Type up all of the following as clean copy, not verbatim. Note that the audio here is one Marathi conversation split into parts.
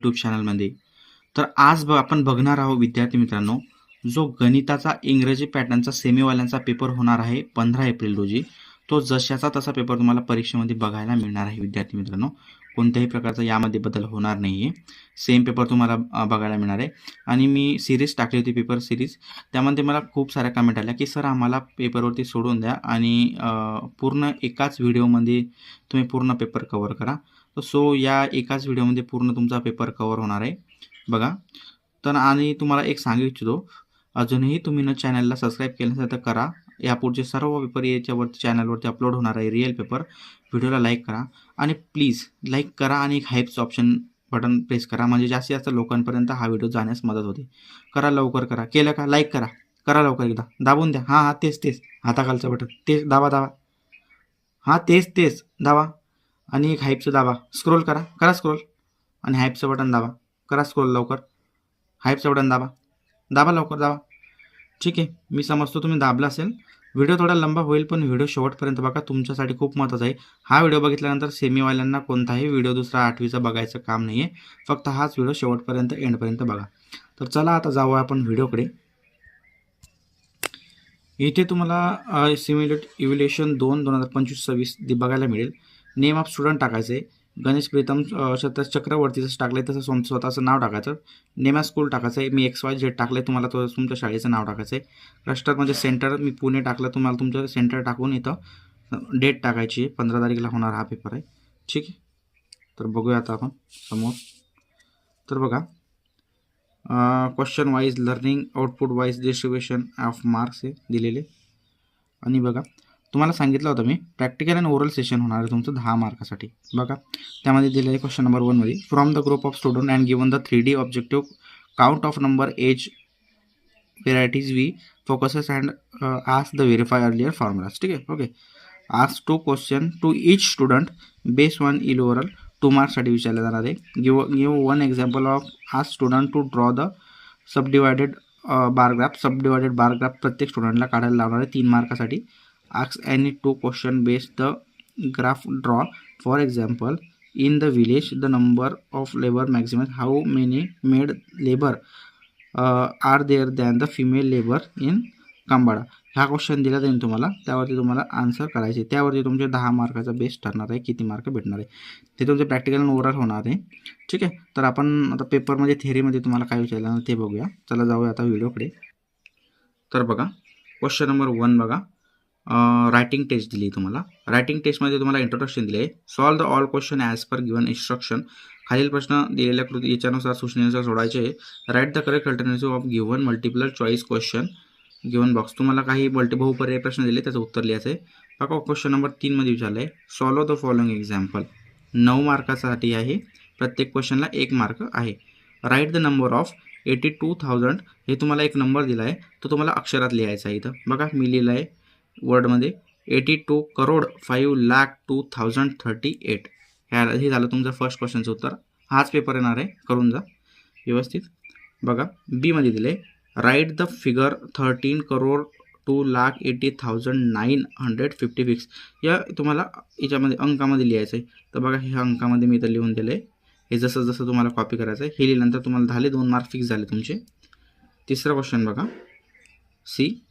यूट्यूब चॅनलमध्ये. तर आज आपण बघणार आहोत विद्यार्थी मित्रांनो, जो गणिताचा इंग्रजी पॅटर्नचा सेमीवाल्यांचा पेपर होणार आहे 15 एप्रिल रोजी. तो जशाचा तसा पेपर तुम्हाला परीक्षेमध्ये बघायला मिळणार आहे विद्यार्थी मित्रांनो. कोणत्याही प्रकारचा यामध्ये बदल होणार नाही आहे. सेम पेपर तुम्हाला बघायला मिळणार आहे. आणि मी सिरीज टाकली होती, पेपर सिरीज. त्यामध्ये मला खूप साऱ्या कमेंट आल्या की सर आम्हाला पेपरवरती सोडून द्या आणि पूर्ण एकाच व्हिडिओमध्ये तुम्ही पूर्ण पेपर कव्हर करा. सो या एकाच व्हिडिओमध्ये पूर्ण तुमचा पेपर कव्हर होणार आहे बघा. तर आणि तुम्हाला एक सांगू इच्छितो, अजूनही तुम्ही न चॅनलला सबस्क्राईब केलं नसेल तर करा. यापुढचे सर्व पेपर याच्यावरती चॅनलवरती अपलोड होणार आहे, रिअल पेपर. व्हिडिओला लाईक करा आणि प्लीज लाईक करा आणि एक हाईपचं ऑप्शन बटन प्रेस करा, म्हणजे जास्तीत जास्त लोकांपर्यंत हा व्हिडिओ जाण्यास मदत होते. करा लवकर करा. केलं का? लाईक करा. करा लवकर, एकदा दाबून द्या. हां तेच हाताखालचं बटन तेच दाबा. हां तेच दाबा आणि एक हाईपचं दाबा. स्क्रोल करा स्क्रोल आणि हाईपचं बटन दाबा. करा स्क्रोल लवकर. हाईपचं बटन दाबा लवकर दाबा. ठीक आहे, मी समजतो तुम्ही दाबला असेल. व्हिडिओ थोडा लंबा होईल पण व्हिडिओ शेवटपर्यंत बघा, तुमच्यासाठी खूप महत्त्वाचा आहे. हा व्हिडिओ बघितल्यानंतर सेमीवाल्यांना कोणताही व्हिडिओ दुसरा 8वीचा बघायचं काम नाही आहे. फक्त हाच व्हिडिओ शेवटपर्यंत एंडपर्यंत बघा. तर चला आता जाऊया आपण व्हिडिओकडे. इथे तुम्हाला सिम्युलेट इव्हॅल्युएशन 2025-26 बघायला मिळेल. नेम ऑफ स्टुडंट टाकायचं आहे. गणेश प्रीतम चक्रवर्ती जसं टाकलं आहे तसं स्वतःचं नाव टाकायचं. नेम ऑफ स्कूल टाकायचं आहे. मी XYZ टाकलं आहे, तुम्हाला तो तुमच्या शाळेचं नाव टाकायचं आहे. क्लस्टरमध्ये सेंटर मी पुणे टाकलं, तुम्हाला तुमचं सेंटर टाकून इथं डेट टाकायची आहे. 15 तारखेला होणार हा पेपर आहे. ठीक आहे, तर बघूया आता आपण समोर. तर बघा, question wise learning output wise distribution of marks हे दिलेले. आणि बघा, तुम्हाला सांगितलं होतं मी प्रॅक्टिकल अँड ओरल सेशन होणार आहे तुमचं 10 मार्कासाठी. बघा, त्यामध्ये दिलेलं आहे क्वेश्चन नंबर 1 मध्ये, from the group of student and given the 3D objective count of number as varieties we focuses and ask the verify earlier formulas. ठीक आहे, okay. Ask 2 question to each student based on इल 2 मार्क्ससाठी विचारले जाणार आहे. Give 1 example of ask student to draw the subdivided bar graph. Subdivided bar graph प्रत्येक स्टुडंटला काढायला लावणार आहे 3 मार्कासाठी. Ask any 2 question based the graph draw. For example, in the village the number of labor maximum, how many maid labor are there than the female labor in Kambada. हा क्वेश्चन दिला जाईल तुम्हाला, त्यावरती तुम्हाला आन्सर करायचे. त्यावरती तुमचे 10 मार्काचा बेस ठरणार आहे, किती मार्क भेटणार आहे ते तुमचे प्रॅक्टिकल आणि ओरल होणार आहे. ठीक आहे, तर आपण आता पेपरमध्ये थेअरीमध्ये तुम्हाला काय विचारलं ते बघूया. चला जाऊया आता व्हिडिओकडे. तर बघा, क्वेश्चन नंबर 1 बघा, रायटिंग टेस्ट दिली तुम्हाला. रायटिंग टेस्टमध्ये तुम्हाला इंट्रोडक्शन दिले आहे. Solve the all question as per given instruction. खालील प्रश्न दिलेल्या कृती याच्यानुसार सूचनेनुसार सोडायचे. Write the correct alternative of given multiple choice question given box. तुम्हाला काही बहुपर्यायी प्रश्न दिले, त्याचं उत्तर लिहायचं आहे. बघा, क्वेश्चन नंबर 3 मध्ये विचारलं आहे, सॉल्व द फॉलोइंग एक्झाम्पल. 9 मार्कासाठी आहे, प्रत्येक क्वेश्चनला 1 मार्क आहे. Write the number of 82,000. हे तुम्हाला एक नंबर दिला आहे, तो तुम्हाला अक्षरात लिहायचा आहे. इथं बघा, मी लिहिलं आहे वर्डमध्ये 82,05,02,038. हे झालं तुमचं फर्स्ट क्वेश्चनचं उत्तर. हाच पेपर येणार आहे, करून जा व्यवस्थित. बघा, बी मध्ये दिले, राईट द फिगर 13,02,80,956. या तुम्हाला याच्यामध्ये अंकामध्ये लिहायचं आहे. तर बघा, हे अंकामध्ये मी इथं लिहून दिलं आहे. हे जसं जसं तुम्हाला कॉपी करायचं आहे. हे लिहिल्यानंतर तुम्हाला झाले 2 मार्क फिक्स झाले तुमचे. तिसरा क्वेश्चन बघा, सी.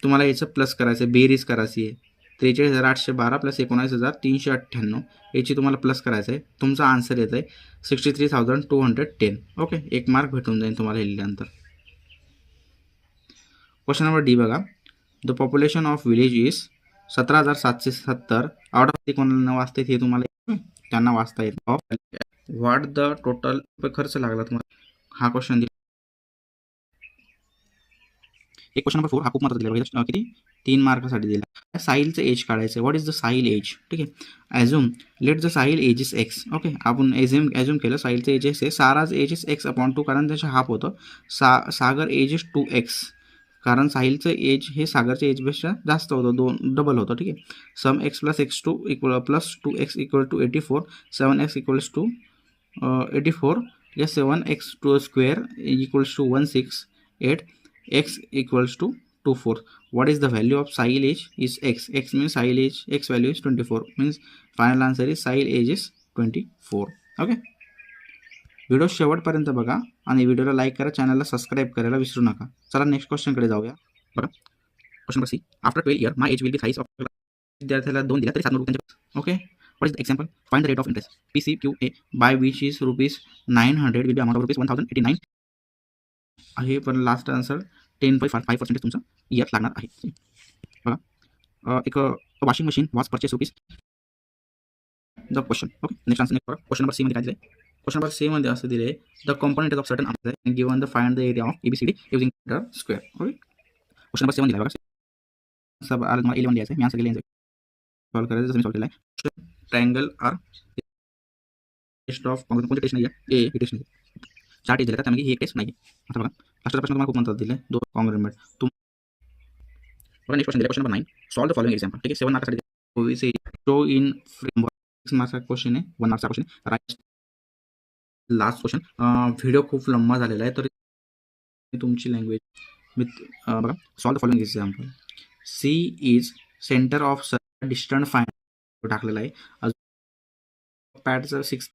तुम्हाला याचं प्लस करायचं आहे, बेरीज करायची आहे. 43,812 प्लस 19,398 याची तुम्हाला प्लस करायचं आहे. तुमचा आन्सर येत आहे 63,210. ओके, 1 मार्क भेटून जाईल तुम्हाला हे लिहिल्यानंतर. क्वेश्चन नंबर डी बघा, the population of village is 17,770. Out of ते कोणाला वाचता येत हे तुम्हाला त्यांना वाचता येत. व्हॉट द टोटल खर्च लागला तुम्हाला, हा क्वेश्चन दिला. एक क्वेश्चन नंबर 4 हा खूप महत्त्वाचा दिला, किती 3 मार्कासाठी दिला. साहिलचं एज काढायचं आहे. What is the Sahil age. ठीक आहे, assume let the Sahil age is x. Okay, आपण ॲझ्युम केलं साहिलचं एज एक्स आहे. Sara's age is x upon 2, कारण त्याचं हाफ होतं. सागर एज इज 2x, कारण साहिलचं एज हे सागरच्या एजपेक्षा जास्त होतं, 2 डबल होतं. ठीक आहे, sum x plus x2 equal plus 2x equal to 84. 7x equals to 84. 7x to square equals to 168. x equals to 24. What is the value of Sahil age is x. X means Sahil age, x value is 24. Means final answer is Sahil age is 24. Okay. Video शेवटपर्यंत बघा आणि व्हिडिओला लाईक करा, चॅनलला सबस्क्राईब करायला विसरू नका. चला नेक्स्ट क्वेश्चनकडे जाऊया. बघा question number C. After 12 year my age will be thrice of. विद्यार्थ्याला 2 दिला तरी 7 त्यांच्या. Okay, what is the example? Find the rate of interest PCQA by which is ₹900 will be amount of ₹1089 आहे. पण लास्ट आन्सर 10.5% तुमचं इयर लागणार आहे. बघा एक washing machine was purchase rupees the question. Okay, next answer question number C मध्ये काय दिले? क्वेश्चन नंबर सी मध्ये असं दिले the component of certain and given the find the area of ABCD using square. Okay, question number 7 दिला बघा. सब आर मला 11 द्यायचं आहे. मी आन्सर केले सॉल्व करायचं जसं मी सॉल्व केला आहे. ट्रायंगल आर टेस्ट ऑफ कोणती टेस्ट नाही आहे? ए टेस्ट नाही. 4 टेस्ट दिले तर त्यामध्ये ही एक टेस्ट नाही. आता बघा लास्टचा प्रश्न तुम्हाला खूप म्हणतात दिले 2 कॉन्ग्रुएंट. बघा नेक्स्ट क्वेश्चन दिला question number 9. Solve the following example. ठीक आहे, 7 मार्क्ससाठी शो इन फ्रेमवर्क. 6 मार्क्सचा क्वेश्चन आहे, 1 मार्क्सचा क्वेश्चन आहे. Right last question. व्हिडिओ खूप लंबा झालेला आहे तर तुमची लँग्वेज बघा. Solve the following example. C is centre of distance find टाकलेला आहे. पॅडचं 6